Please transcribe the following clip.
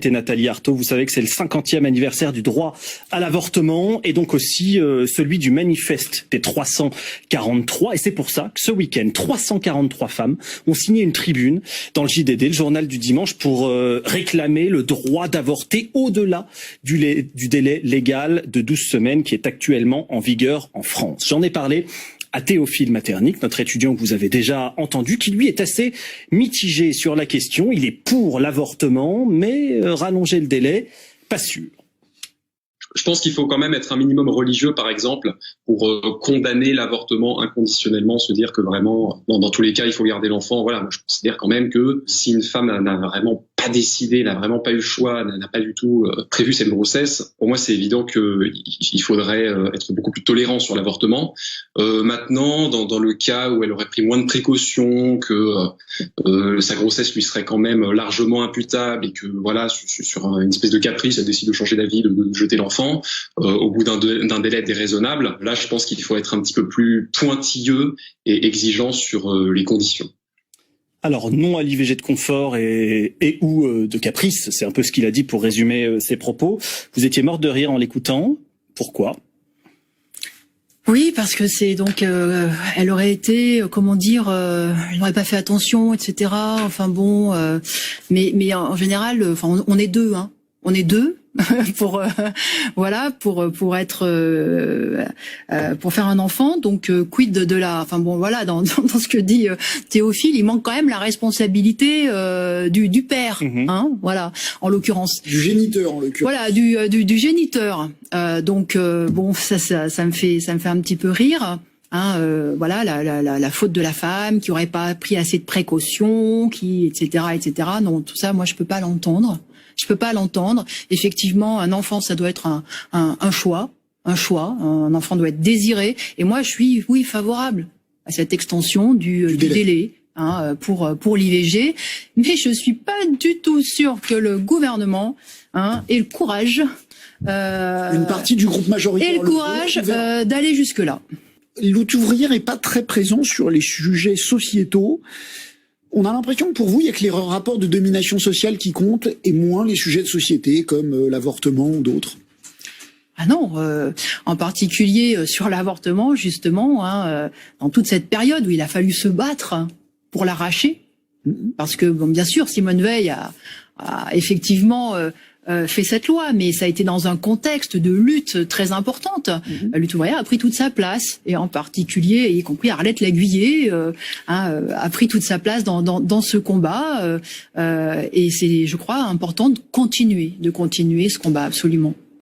Et Nathalie Arthaud, vous savez que c'est le 50e anniversaire du droit à l'avortement et donc aussi celui du manifeste des 343. Et c'est pour ça que ce week-end, 343 femmes ont signé une tribune dans le JDD, le journal du dimanche, pour réclamer le droit d'avorter au-delà du délai légal de 12 semaines qui est actuellement en vigueur en France. J'en ai parlé à Théophile Maternic, notre étudiant que vous avez déjà entendu, qui lui est assez mitigé sur la question. Il est pour l'avortement, mais rallonger le délai, pas sûr. Je pense qu'il faut quand même être un minimum religieux, par exemple, pour condamner l'avortement inconditionnellement, se dire que vraiment, dans tous les cas, il faut garder l'enfant. Voilà, moi, je considère quand même que si une femme n'a vraiment pas décidé, n'a vraiment pas eu le choix, n'a pas du tout prévu cette grossesse, pour moi, c'est évident qu'il faudrait être beaucoup plus tolérant sur l'avortement. Maintenant, dans le cas où elle aurait pris moins de précautions, que sa grossesse lui serait quand même largement imputable et que voilà, sur une espèce de caprice, elle décide de changer d'avis, de jeter l'enfant, au bout d'un délai déraisonnable, là je pense qu'il faut être un petit peu plus pointilleux et exigeant sur les conditions. Alors non à l'IVG de confort et ou de caprice, c'est un peu ce qu'il a dit pour résumer ses propos. Vous étiez morte de rire en l'écoutant. Pourquoi ? Oui, parce que c'est donc, elle aurait été, comment dire, elle n'aurait pas fait attention, etc. Enfin bon, mais en général, enfin on est deux, hein. On est deux pour voilà pour être pour faire un enfant. Donc quid de la, enfin bon voilà, dans ce que dit Théophile, il manque quand même la responsabilité du père, hein, voilà, en l'occurrence du géniteur, en l'occurrence. Voilà, du géniteur. Donc bon, ça me fait un petit peu rire. Hein, voilà, la faute de la femme qui aurait pas pris assez de précautions, qui etc. Non, tout ça, moi je peux pas l'entendre. Je peux pas l'entendre. Effectivement, un enfant, ça doit être un choix. Un enfant doit être désiré. Et moi, je suis, oui, favorable à cette extension du délai, hein, pour l'IVG. Mais je suis pas du tout sûre que le gouvernement, hein, ait le courage, une partie du groupe majoritaire, ait le courage d'aller jusque là. Lutte ouvrière est pas très présent sur les sujets sociétaux. On a l'impression que pour vous, il y a que les rapports de domination sociale qui comptent et moins les sujets de société comme l'avortement ou d'autres. Ah non, en particulier sur l'avortement, justement, hein, dans toute cette période où il a fallu se battre pour l'arracher, parce que bon, bien sûr, Simone Veil a effectivement fait cette loi, mais ça a été dans un contexte de lutte très importante. La lutte ouvrière a pris toute sa place, et en particulier, y compris Arlette Laguiller, a pris toute sa place dans ce combat. Et c'est, je crois, important de continuer ce combat, absolument.